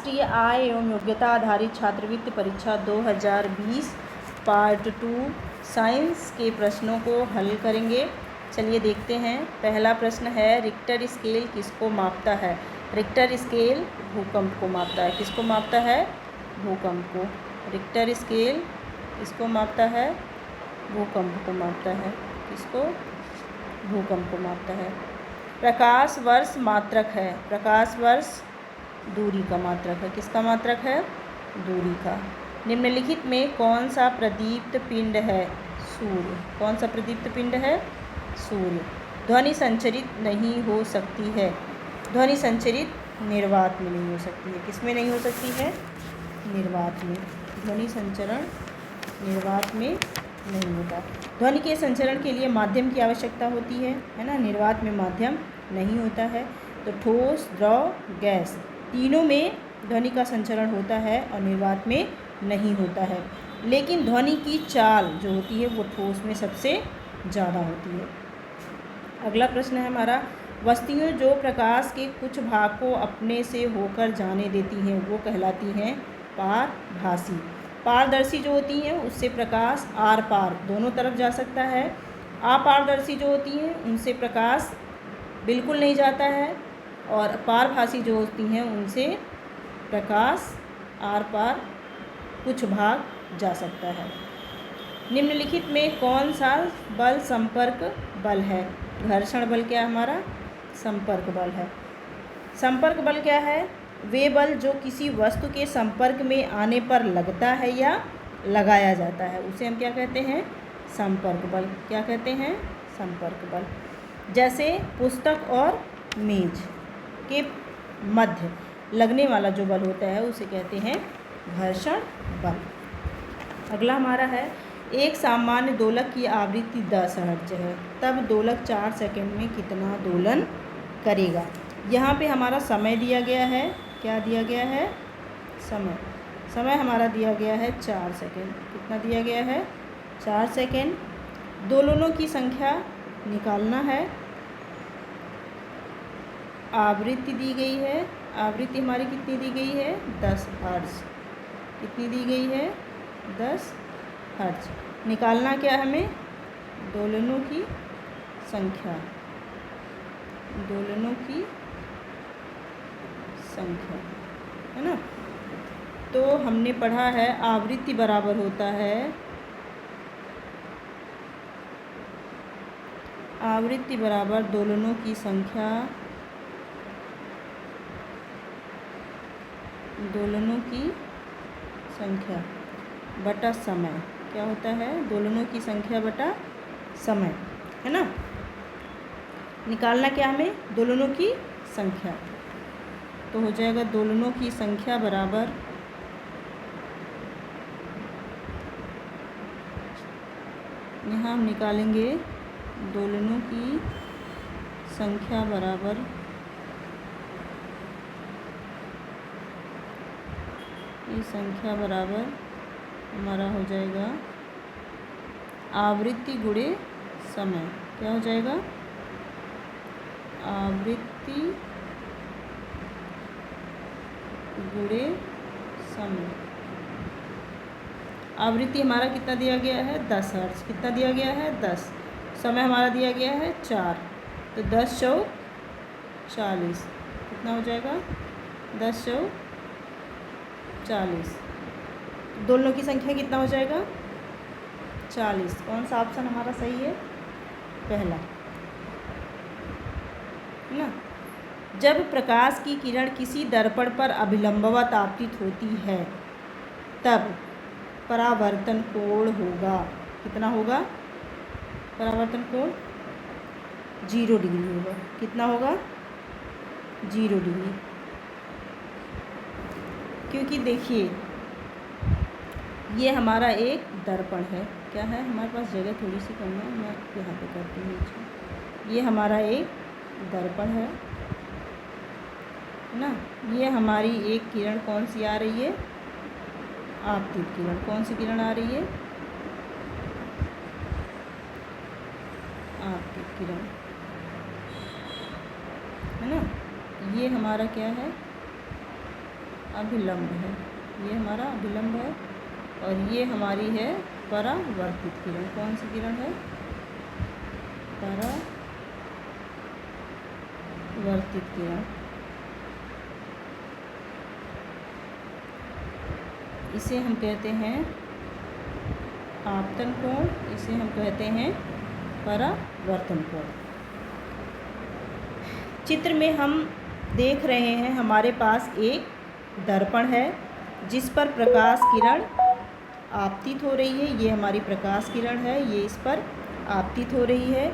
राष्ट्रीय आय एवं योग्यता आधारित छात्रवृत्ति परीक्षा 2020 पार्ट 2 साइंस के प्रश्नों को हल करेंगे। चलिए देखते हैं। पहला प्रश्न है, रिक्टर स्केल किसको मापता है? रिक्टर स्केल भूकंप को मापता है। किसको मापता है? भूकंप को। रिक्टर स्केल किसको मापता है? भूकंप को मापता है। किसको? भूकंप को मापता है। प्रकाश वर्ष मात्रक है। प्रकाश वर्ष दूरी का मात्रक है। किसका मात्रक है? दूरी का। निम्नलिखित में कौन सा प्रदीप्त पिंड है? सूर्य। कौन सा प्रदीप्त पिंड है? सूर्य। ध्वनि संचरित नहीं हो सकती है। ध्वनि संचरित निर्वात में नहीं हो सकती है। किस में नहीं हो सकती है? निर्वात में। ध्वनि संचरण निर्वात में नहीं होता। ध्वनि के संचरण के लिए माध्यम की आवश्यकता होती है ना। निर्वात में माध्यम नहीं होता है। तो ठोस, द्रव, गैस तीनों में ध्वनि का संचरण होता है और निर्वात में नहीं होता है। लेकिन ध्वनि की चाल जो होती है वो ठोस में सबसे ज़्यादा होती है। अगला प्रश्न है हमारा, वस्तुएं जो प्रकाश के कुछ भाग को अपने से होकर जाने देती हैं वो कहलाती हैं पारभासी। पारदर्शी जो होती हैं उससे प्रकाश आर पार दोनों तरफ जा सकता है। अपारदर्शी जो होती हैं उनसे प्रकाश बिल्कुल नहीं जाता है और पारभासी जो होती हैं उनसे प्रकाश आर पार कुछ भाग जा सकता है। निम्नलिखित में कौन सा बल संपर्क बल है? घर्षण बल क्या है हमारा? संपर्क बल है। संपर्क बल क्या है? वे बल जो किसी वस्तु के संपर्क में आने पर लगता है या लगाया जाता है उसे हम क्या कहते हैं? संपर्क बल। क्या कहते हैं? संपर्क बल। जैसे पुस्तक और मेज के मध्य लगने वाला जो बल होता है उसे कहते हैं घर्षण बल। अगला हमारा है, एक सामान्य दोलक की आवृत्ति 10 हर्ट्ज है, तब दोलक 4 सेकंड में कितना दोलन करेगा? यहाँ पे हमारा समय दिया गया है। क्या दिया गया है? समय। समय हमारा दिया गया है 4 सेकंड। कितना दिया गया है? 4 सेकंड। दोलनों की संख्या निकालना है। आवृत्ति दी गई है। आवृत्ति हमारी कितनी दी गई है? 10 हर्ट्ज। कितनी दी गई है? 10 हर्ट्ज। निकालना क्या हमें? दोलनों की संख्या। दोलनों की संख्या है ना। तो हमने पढ़ा है आवृत्ति बराबर होता है, आवृत्ति बराबर दोलनों की संख्या, दोलनों की संख्या बटा समय। क्या होता है? दोलनों की संख्या बटा समय, है ना। निकालना क्या हमें? दोलनों की संख्या। तो हो जाएगा दोलनों की संख्या बराबर यहाँ हम निकालेंगे दोलनों की संख्या बराबर ये संख्या बराबर हमारा हो जाएगा आवृत्ति गुणे समय। क्या हो जाएगा? आवृत्ति गुणे समय। आवृत्ति हमारा कितना दिया गया है? 10 हर्ट्ज। कितना दिया गया है? 10। समय हमारा दिया गया है 4। तो 10 चौक 40। कितना हो जाएगा? 10 चौक 40। दोलनों की संख्या कितना हो जाएगा? 40। कौन सा ऑप्शन हमारा सही है? पहला, है ना। जब प्रकाश की किरण किसी दर्पण पर अभिलंबवत आपतित होती है तब परावर्तन कोण होगा। कितना होगा? परावर्तन कोण 0 डिग्री होगा। कितना होगा? 0 डिग्री। क्योंकि देखिए ये हमारा एक दर्पण है। क्या है? हमारे पास जगह थोड़ी सी कम है, मैं यहाँ पे करती हूँ। ये हमारा एक दर्पण है ना। ये हमारी एक किरण कौन सी आ रही है? आपतित किरण। कौन सी किरण आ रही है? आपतित किरण, है ना। ये हमारा क्या है? अभिलंब है, ये हमारा अभिलंब है और ये हमारी है परावर्तित किरण। कौन सी किरण है? परावर्तित किरण। इसे हम कहते हैं आपतन कोण, इसे हम कहते हैं परावर्तन कोण। चित्र में हम देख रहे हैं हमारे पास एक दर्पण है जिस पर प्रकाश किरण आपतित हो रही है। ये हमारी प्रकाश किरण है, ये इस पर आपतित हो रही है।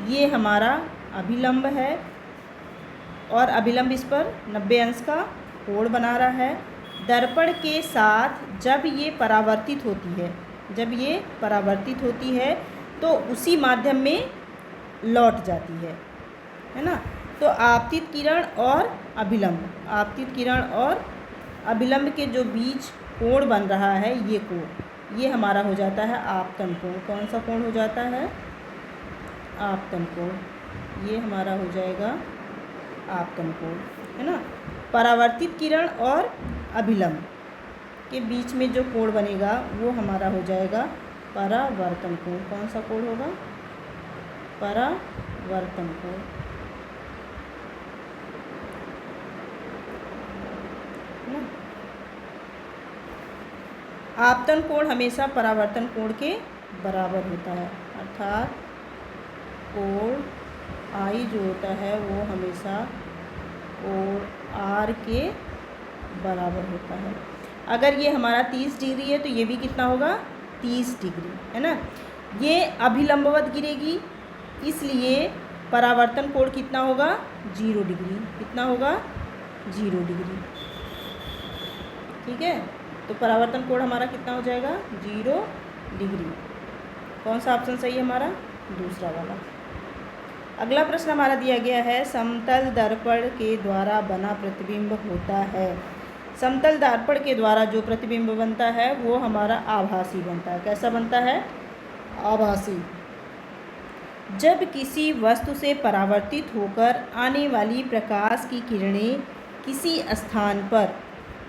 ये हमारा अभिलंब है और अभिलंब इस पर 90 अंश का कोण बना रहा है। दर्पण के साथ जब ये परावर्तित होती है, तो उसी माध्यम में लौट जाती है ना। तो आपतित किरण और अभिलंब के जो बीच कोण बन रहा है, ये कोण, ये हमारा हो जाता है आपतन कोण। कौन सा कोण हो जाता है? आपतन कोण। ये हमारा हो जाएगा आपतन कोण, है ना। परावर्तित किरण और अभिलंब के बीच में जो कोण बनेगा वो हमारा हो जाएगा परावर्तन कोण। कौन सा कोण होगा? परावर्तन कोण। आपतन कोण हमेशा परावर्तन कोण के बराबर होता है, अर्थात कोण I जो होता है वो हमेशा कोण R के बराबर होता है। अगर ये हमारा 30 डिग्री है तो ये भी कितना होगा? 30 डिग्री, है ना। ये अभिलंबवत गिरेगी, इसलिए परावर्तन कोण कितना होगा? 0 डिग्री। कितना होगा? 0 डिग्री। ठीक है, तो परावर्तन कोण हमारा कितना हो जाएगा? 0 डिग्री। कौन सा ऑप्शन सही है हमारा? दूसरा वाला। अगला प्रश्न हमारा दिया गया है, समतल दर्पण के द्वारा बना प्रतिबिंब होता है। समतल दर्पण के द्वारा जो प्रतिबिंब बनता है वो हमारा आभासी बनता है। कैसा बनता है? आभासी। जब किसी वस्तु से परावर्तित होकर आने वाली प्रकाश की किरणें किसी स्थान पर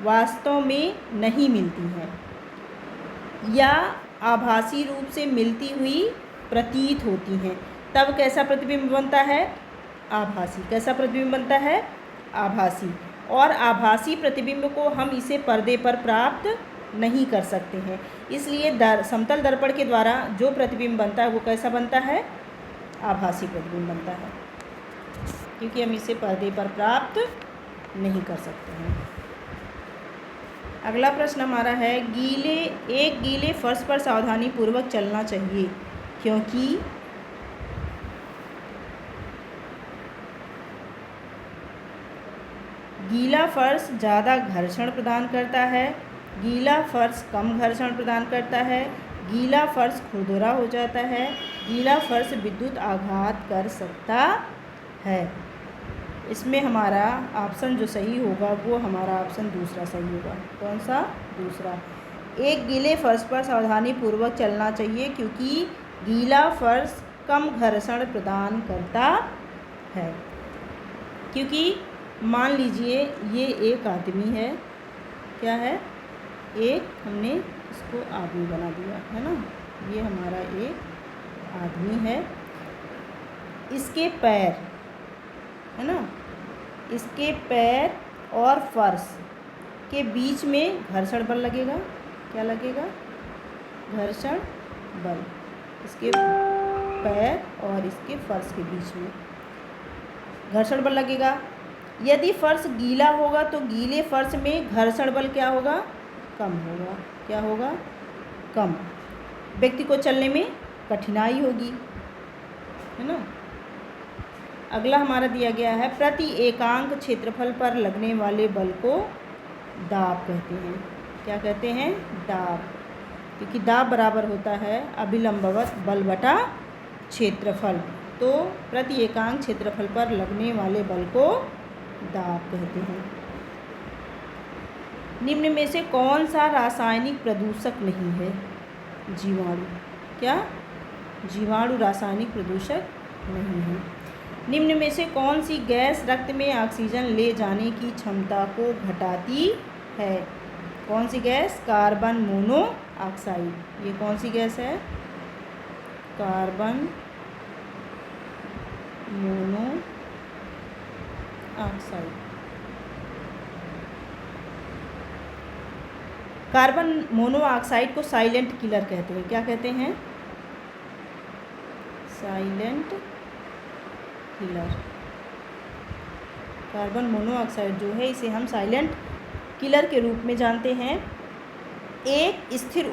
वास्तव में नहीं मिलती हैं या आभासी रूप से मिलती हुई प्रतीत होती हैं, तब कैसा प्रतिबिंब बनता है? आभासी। कैसा प्रतिबिंब बनता है? आभासी। और आभासी प्रतिबिंब को हम इसे पर्दे पर प्राप्त नहीं कर सकते हैं, इसलिए समतल दर्पण के द्वारा जो प्रतिबिंब बनता है वो कैसा बनता है? आभासी प्रतिबिंब बनता है, क्योंकि हम इसे पर्दे पर प्राप्त नहीं कर सकते हैं। अगला प्रश्न हमारा है, एक गीले फर्श पर सावधानी पूर्वक चलना चाहिए क्योंकि गीला फर्श ज़्यादा घर्षण प्रदान करता है, गीला फर्श कम घर्षण प्रदान करता है, गीला फर्श खुरदुरा हो जाता है, गीला फर्श विद्युत आघात कर सकता है। इसमें हमारा ऑप्शन जो सही होगा वो हमारा ऑप्शन दूसरा सही होगा। कौन सा? दूसरा। एक गीले फर्श पर सावधानी पूर्वक चलना चाहिए क्योंकि गीला फर्श कम घर्षण प्रदान करता है। क्योंकि मान लीजिए ये एक आदमी है, क्या है? एक हमने इसको आदमी बना दिया है ना, ये हमारा एक आदमी है। इसके पैर, है ना, इसके पैर और फर्श के बीच में घर्षण बल लगेगा। क्या लगेगा? घर्षण बल। इसके पैर और इसके फर्श के बीच में घर्षण बल लगेगा। यदि फर्श गीला होगा तो गीले फर्श में घर्षण बल क्या होगा? कम होगा। क्या होगा? कम। व्यक्ति को चलने में कठिनाई होगी, है ना। अगला हमारा दिया गया है, प्रति एकांक क्षेत्रफल पर लगने वाले बल को दाब कहते हैं। क्या कहते हैं? दाब। क्योंकि दाब बराबर होता है अभिलंबवत बल बटा क्षेत्रफल, तो प्रति एकांक क्षेत्रफल पर लगने वाले बल को दाब कहते हैं। निम्न में से कौन सा रासायनिक प्रदूषक नहीं है? जीवाणु। क्या? जीवाणु रासायनिक प्रदूषक नहीं है। निम्न में से कौन सी गैस रक्त में ऑक्सीजन ले जाने की क्षमता को घटाती है। कौन सी गैस? Carbon monoxide. ये कौन सी गैस है? Carbon monoxide. कार्बन मोनोऑक्साइड को साइलेंट किलर कहते हैं। क्या कहते हैं? Silent killer. कार्बन मोनोऑक्साइड जो है इसे हम साइलेंट किलर के रूप में जानते हैं। एक स्थिर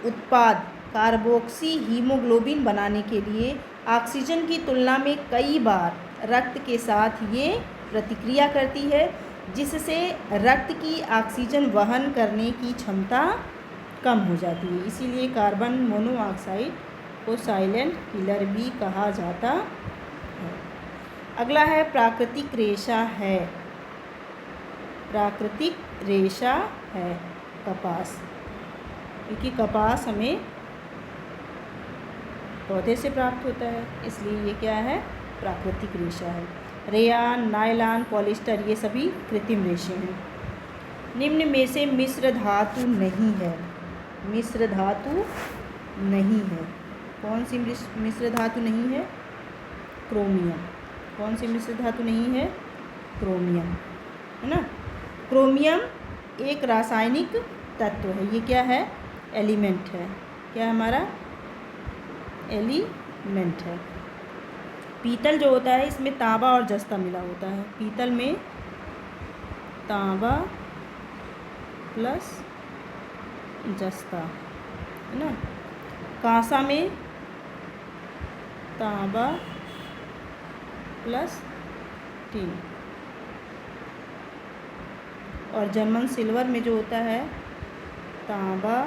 उत्पाद कार्बोक्सी हीमोग्लोबिन बनाने के लिए ऑक्सीजन की तुलना में कई बार रक्त के साथ ये प्रतिक्रिया करती है, जिससे रक्त की ऑक्सीजन वहन करने की क्षमता कम हो जाती है। इसीलिए कार्बन मोनोऑक्साइड को साइलेंट किलर भी कहा जाता है। अगला है प्राकृतिक रेशा है। प्राकृतिक रेशा है कपास, क्योंकि कपास हमें पौधे से प्राप्त होता है, इसलिए ये क्या है? प्राकृतिक रेशा है। रेयान, नायलॉन, पॉलिस्टर ये सभी कृत्रिम रेशे हैं। निम्न में से मिश्र धातु नहीं है। मिश्र धातु नहीं है। कौन सी मिश्र धातु नहीं है? क्रोमियम। कौन सी मिश्र धातु नहीं है? क्रोमियम, है ना। क्रोमियम एक रासायनिक तत्व है। ये क्या है? एलिमेंट है। क्या हमारा? एलिमेंट है। पीतल जो होता है इसमें तांबा और जस्ता मिला होता है। पीतल में तांबा प्लस जस्ता, है ना। कांसा में तांबा प्लस टीन। और जर्मन सिल्वर में जो होता है तांबा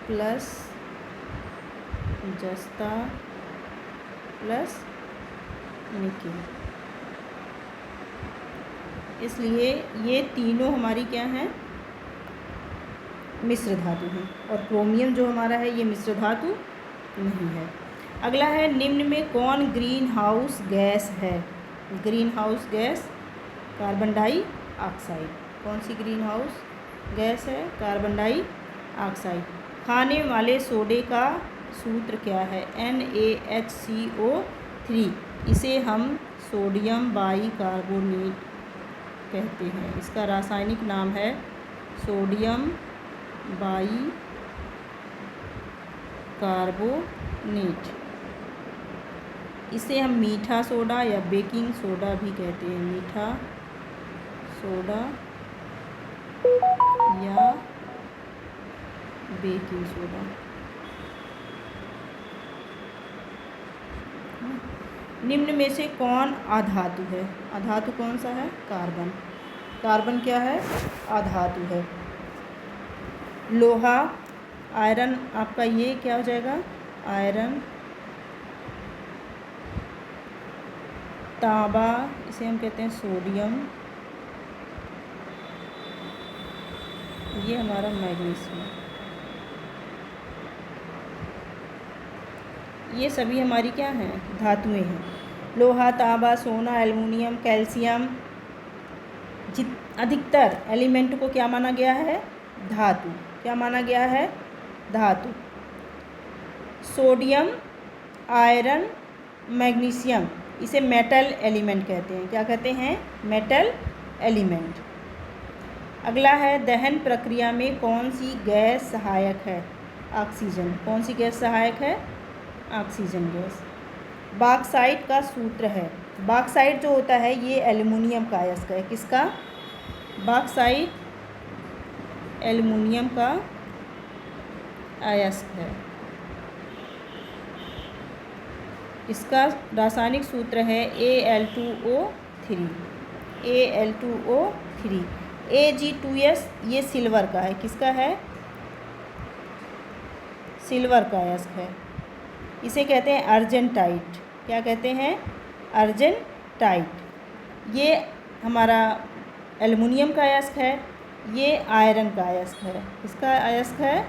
प्लस जस्ता प्लस निकेल। इसलिए ये तीनों हमारी क्या हैं? मिश्र धातु हैं। और क्रोमियम जो हमारा है ये मिश्र धातु नहीं है। अगला है निम्न में कौन ग्रीन हाउस गैस है? Green house gas carbon dioxide. कौन सी ग्रीन हाउस गैस है? Carbon dioxide. खाने वाले सोडे का सूत्र क्या है? NaHCO3। इसे हम सोडियम बाइकार्बोनेट कहते हैं। इसका रासायनिक नाम है सोडियम बाइकार्बोनेट। इसे हम मीठा सोडा या बेकिंग सोडा भी कहते हैं। मीठा सोडा या बेकिंग सोडा। निम्न में से कौन अधातु है? अधातु कौन सा है? कार्बन। कार्बन क्या है? अधातु है। लोहा, आयरन, आपका ये क्या हो जाएगा? आयरन। तांबा इसे हम कहते हैं सोडियम। ये हमारा मैग्नीशियम। ये सभी हमारी क्या हैं? धातुएं हैं। लोहा, तांबा, सोना, एल्युमिनियम, कैल्शियम अधिकतर एलिमेंट को क्या माना गया है? धातु। क्या माना गया है? धातु। सोडियम, आयरन, मैग्नीशियम इसे मेटल एलिमेंट कहते हैं। क्या कहते हैं? Metal element. अगला है दहन प्रक्रिया में कौन सी गैस सहायक है? ऑक्सीजन। कौन सी गैस सहायक है? Oxygen gas. बॉक्साइट का सूत्र है। बॉक्साइट जो होता है ये एल्युमिनियम का अयस्क है। किसका? बॉक्साइट एल्युमिनियम का अयस्क है। इसका रासायनिक सूत्र है Al2O3। Al2O3। Ag2S ये सिल्वर का है। किसका है? सिल्वर का अयस्क है। इसे कहते हैं अर्जेंटाइट। क्या कहते हैं? अर्जेंटाइट। ये हमारा एल्युमिनियम का अयस्क है। ये आयरन का अयस्क है। किसका अयस्क है?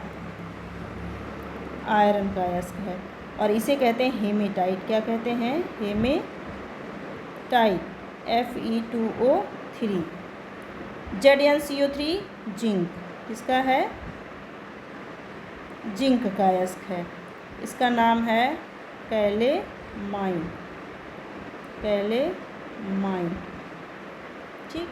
आयरन का अयस्क है। और इसे कहते हैं हेमेटाइट। क्या कहते हैं? हेमेटाइट। Fe2O3। ZnCO3 जिंक, किसका है? जिंक का अयस्क है। इसका नाम है कैलेमाइन, कैलेमाइन। ठीक।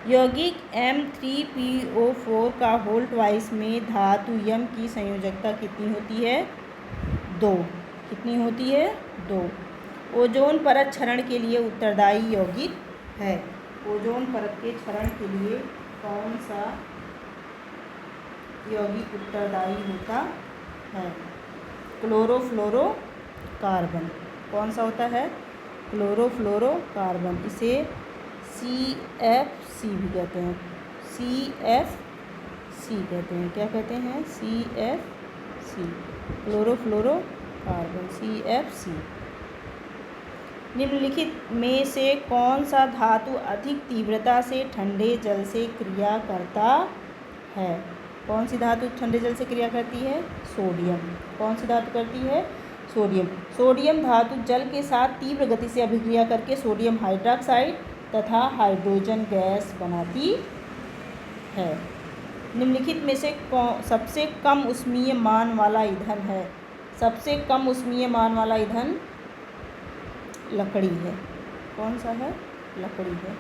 यौगिक M3PO4 का होल्ट वाइज में धातु यम की संयोजकता कितनी होती है? 2। कितनी होती है? 2। ओजोन परत क्षरण के लिए उत्तरदायी यौगिक है। ओजोन परत के क्षरण के लिए कौन सा यौगिक उत्तरदायी होता है? क्लोरोफ्लोरोकार्बन। कौन सा होता है? क्लोरोफ्लोरोकार्बन। इसे CFC भी कहते हैं। CFC कहते हैं। क्या कहते हैं? CFC, chlorofluorocarbon, CFC। निम्नलिखित में से कौन सा धातु अधिक तीव्रता से ठंडे जल से क्रिया करता है? कौन सी धातु ठंडे जल से क्रिया करती है? सोडियम। कौन सी धातु करती है? सोडियम। सोडियम धातु जल के साथ तीव्र गति से अभिक्रिया करके सोडियम हाइड्रॉक्साइड तथा हाइड्रोजन गैस बनाती है। निम्नलिखित में से सबसे कम ऊष्मीय मान वाला ईंधन है? सबसे कम ऊष्मीय मान वाला ईंधन लकड़ी है। कौन सा है? लकड़ी है।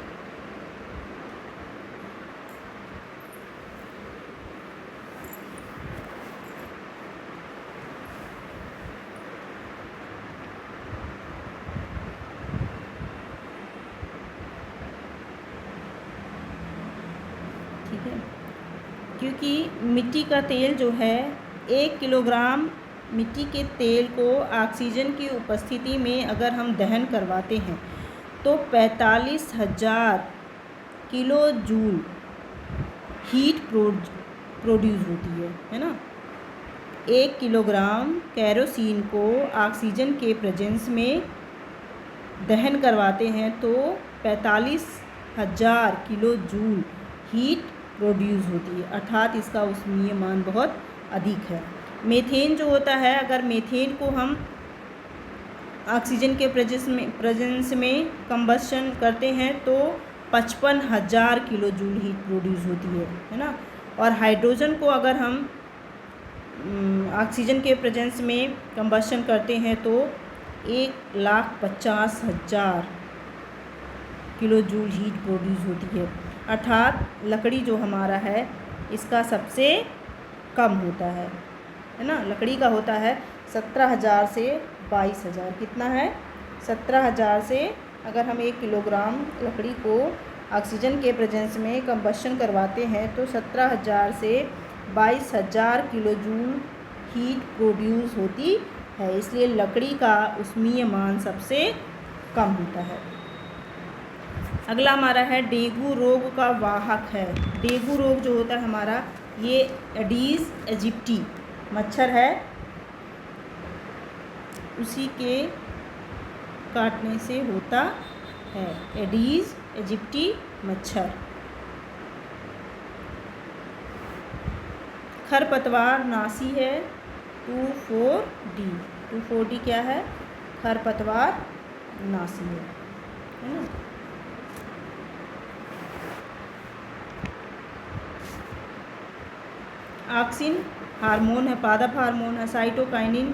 ठीक है। क्योंकि मिट्टी का तेल जो है, 1 किलोग्राम मिट्टी के तेल को ऑक्सीजन की उपस्थिति में अगर हम दहन करवाते हैं तो 45,000 किलो जूल हीट प्रोड्यूस होती है ना। 1 किलोग्राम कैरोसिन को ऑक्सीजन के प्रेजेंस में दहन करवाते हैं तो 45,000 किलो जूल हीट प्रोड्यूस होती है, अर्थात इसका ऊष्मीय मान बहुत अधिक है। मीथेन जो होता है, अगर मीथेन को हम ऑक्सीजन के प्रेजेंस में कंबशन करते हैं तो 55,000 किलो जूल हीट प्रोड्यूस होती है ना। और हाइड्रोजन को अगर हम ऑक्सीजन के प्रेजेंस में कंबशन करते हैं तो 1,50,000 किलो जूल हीट प्रोड्यूस होती है, अर्थात लकड़ी जो हमारा है इसका सबसे कम होता है ना। लकड़ी का होता है 17,000 से 22,000। कितना है? 17,000 से, अगर हम 1 किलोग्राम लकड़ी को ऑक्सीजन के प्रेजेंस में कंबशन करवाते हैं तो 17,000 से 22,000 किलो जूल हीट प्रोड्यूस होती है। इसलिए लकड़ी का ऊष्मीय मान सबसे कम होता है। अगला हमारा है डेंगू रोग का वाहक है। डेंगू रोग जो होता है हमारा, ये एडीज एजिप्टी मच्छर है, उसी के काटने से होता है। एडीज एजिप्टी मच्छर। खरपतवार नासी है 2,4-D। 2,4-D क्या है? खरपतवार नासी है ना। ऑक्सिन हार्मोन है, पादप हार्मोन है। साइटोकाइनिन,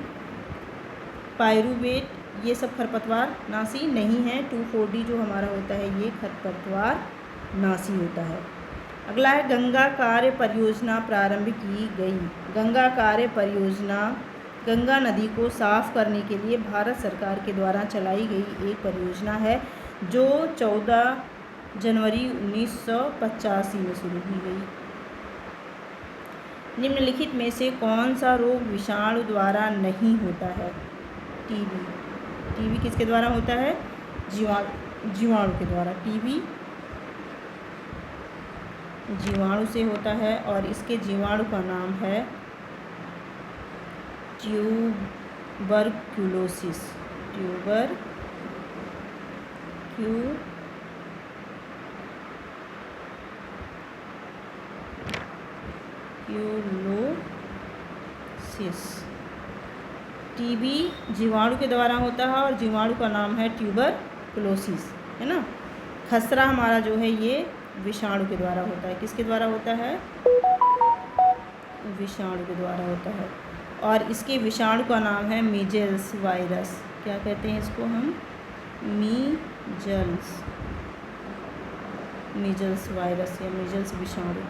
पायरुवेट, ये सब खरपतवार नासी नहीं है। 2,4-D जो हमारा होता है ये खरपतवार नासी होता है। अगला है गंगा कार्य परियोजना प्रारंभ की गई। गंगा कार्य परियोजना गंगा नदी को साफ करने के लिए भारत सरकार के द्वारा चलाई गई एक परियोजना है जो 14 जनवरी 1985 में शुरू की गई। निम्नलिखित में से कौन सा रोग विषाणु द्वारा नहीं होता है? टीबी। टीबी किसके द्वारा होता है? जीवाणु के द्वारा। टीबी जीवाणु से होता है और इसके जीवाणु का नाम है ट्यूबरक्यूलोसिस। ट्यूबरक्यूलोसिस। टीबी जीवाणु के द्वारा होता है और जीवाणु का नाम है ट्यूबरक्यूलोसिस। ट्यूबरकुलोसिस, है ना। खसरा हमारा जो है ये विषाणु के द्वारा होता है। किसके द्वारा होता है? विषाणु के द्वारा होता है। और इसके विषाणु का नाम है मीजल्स वायरस। क्या कहते हैं इसको हम? मीजल्स वायरस या मीजल्स विषाणु।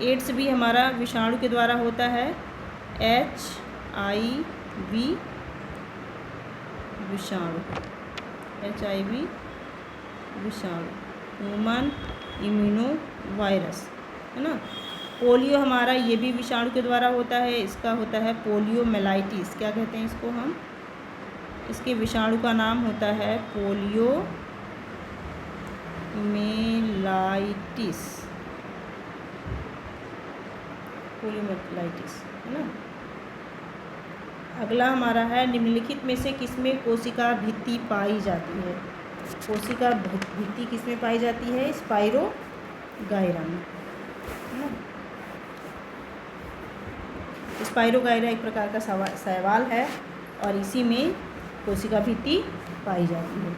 एड्स भी हमारा विषाणु के द्वारा होता है। HIV विषाणु, HIV विषाणु, ह्यूमन इम्यूनो वायरस, है ना। पोलियो हमारा ये भी विषाणु के द्वारा होता है। इसका होता है पोलियोमेलाइटिस। क्या कहते हैं इसको हम? इसके विषाणु का नाम होता है पोलियोमेलाइटिस, है ना। अगला हमारा है निम्नलिखित में से किसमें कोशिका भित्ति पाई जाती है? कोशिका भित्ति किसमें पाई जाती है? स्पाइरोगायरा में, है ना। स्पाइरोगायरा एक प्रकार का शैवाल है और इसी में कोशिका भित्ति पाई जाती है।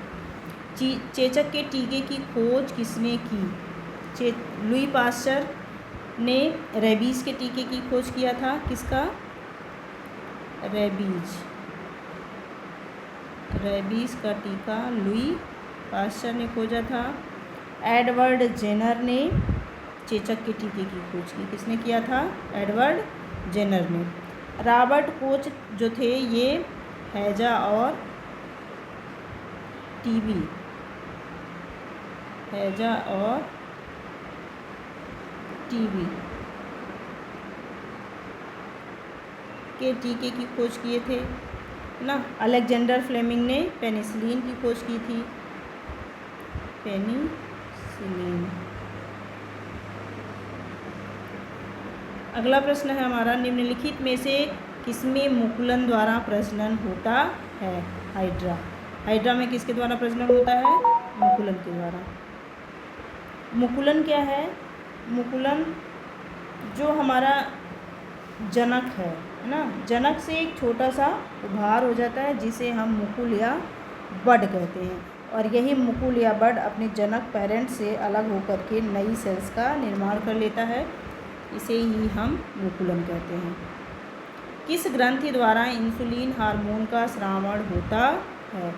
चेचक के टीके की खोज किसने की? लुई पास्चर ने रेबीज़ के टीके की खोज किया था। किसका? रेबीज़ का टीका लुई पास्चर ने खोजा था। एडवर्ड जेनर ने चेचक के टीके की खोज की। किसने किया था? एडवर्ड जेनर ने। रॉबर्ट कोच जो थे ये हैजा और टीबी के टीके की खोज किए थे ना। अलेक्जेंडर फ्लेमिंग ने पेनिसिलिन की खोज की थी। पेनिसिलिन। अगला प्रश्न है हमारा निम्नलिखित में से किसमें मुकुलन द्वारा प्रजनन होता है? हाइड्रा में किसके द्वारा प्रजनन होता है? मुकुलन के द्वारा। मुकुलन क्या है? मुकुलन जो हमारा जनक है ना, जनक से एक छोटा सा उभार हो जाता है जिसे हम मुकुल या बड कहते हैं। और यही मुकुल या बड अपने जनक पेरेंट से अलग होकर के नई सेल्स का निर्माण कर लेता है। इसे ही हम मुकुलन कहते हैं। किस ग्रंथि द्वारा इंसुलिन हार्मोन का स्रावण होता है?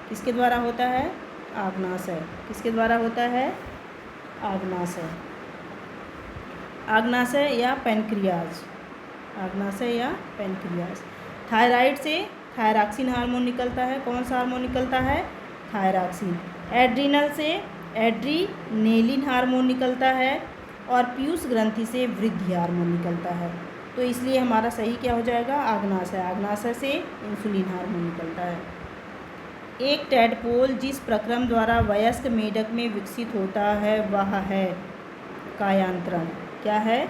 किसके द्वारा होता है? आग्नाशय। किसके द्वारा होता है? आग्नाशय। आग्नाशय या पैनक्रियाज। थायराइड से थायरॉक्सिन हार्मोन निकलता है। कौन सा हार्मोन निकलता है? थायरॉक्सिन। एड्रिनल से एड्रीनेलिन हार्मोन निकलता है। और पीयूष ग्रंथि से वृद्धि हार्मोन निकलता है। तो इसलिए हमारा सही क्या हो जाएगा? आग्नाशय। आग्नाशय से इंसुलिन हार्मोन निकलता है। एक टैडपोल जिस प्रक्रम द्वारा वयस्क मेढक में विकसित होता है वह है कायांतरण। क्या है?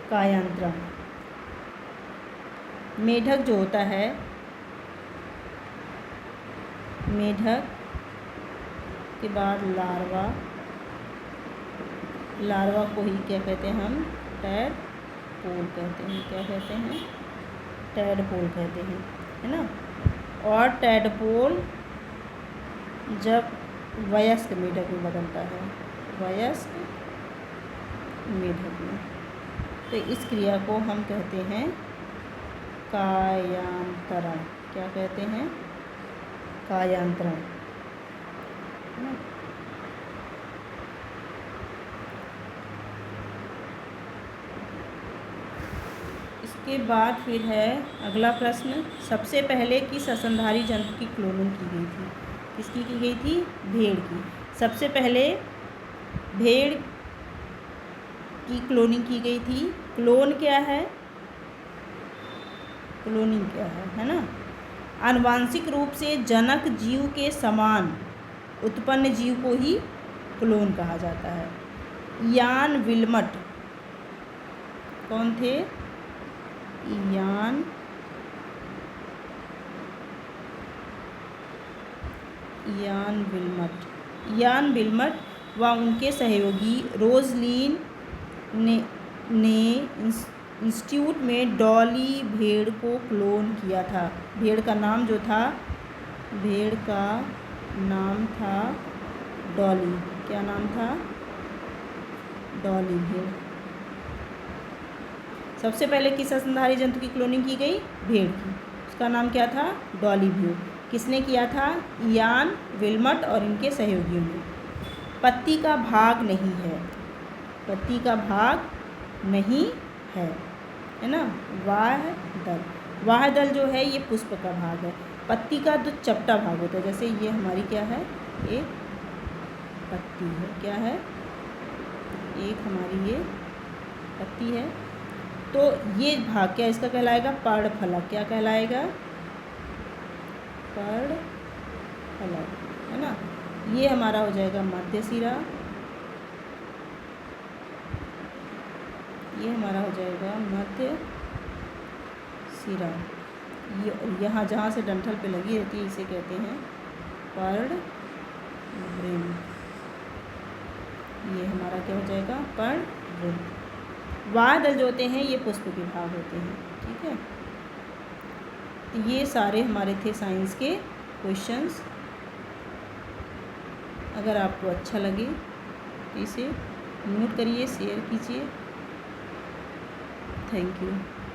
कायांतरण। मेढक जो होता है, मेढक के बाद लार्वा को ही क्या कहते हैं हम? टैडपोल कहते हैं। क्या कहते हैं? टैडपोल कहते हैं, है ना। और टैडपोल जब वयस्क मेढक में बदलता है, वयस्क मेढक में, तो इस क्रिया को हम कहते हैं कायांतरण। क्या कहते हैं? कायांतरण। इसके बाद फिर है अगला प्रश्न, सबसे पहले किस स्तनधारी जंतु की क्लोनिंग की गई थी? किसकी की गई थी? भेड़ की। सबसे पहले भेड़ की क्लोनिंग की गई थी। क्लोन क्या है? क्लोनिंग क्या है ना। आनुवांशिक रूप से जनक जीव के समान उत्पन्न जीव को ही क्लोन कहा जाता है। यान विल्मट कौन थे? यान विल्मट व उनके सहयोगी रोजलिन ने इंस्टीट्यूट में डॉली भेड़ को क्लोन किया था। भेड़ का नाम जो था भेड़ का नाम था डॉली। क्या नाम था? डॉली भेड़। सबसे पहले किस स्तनधारी जंतु की क्लोनिंग की गई? भेड़ की। उसका नाम क्या था? डॉली भेड़। किसने किया था? इयान, विल्मट और इनके सहयोगियों ने। पत्ती का भाग नहीं है, पत्ती का भाग नहीं है ना। वाह दल, वाह दल जो है ये पुष्प का भाग है। पत्ती का जो चपटा भाग होता है, जैसे ये हमारी क्या है? एक पत्ती है। क्या है? एक हमारी ये पत्ती है। तो ये भाग क्या इसका कहलाएगा? पर्णफलक। क्या कहलाएगा? पर्णफलक, है ना। ये हमारा हो जाएगा मध्य सिरा, ये हमारा हो जाएगा मध्य सिरा। ये यहाँ जहाँ से डंठल पे लगी रहती है इसे कहते हैं पर्णवृंत। ये हमारा क्या हो जाएगा? पर्णवृंत। वाहदल जो होते हैं ये पुष्प के भाग होते हैं। ठीक है, तो ये सारे हमारे थे साइंस के क्वेश्चंस। अगर आपको अच्छा लगे तो इसे नोट करिए, शेयर कीजिए। Thank you.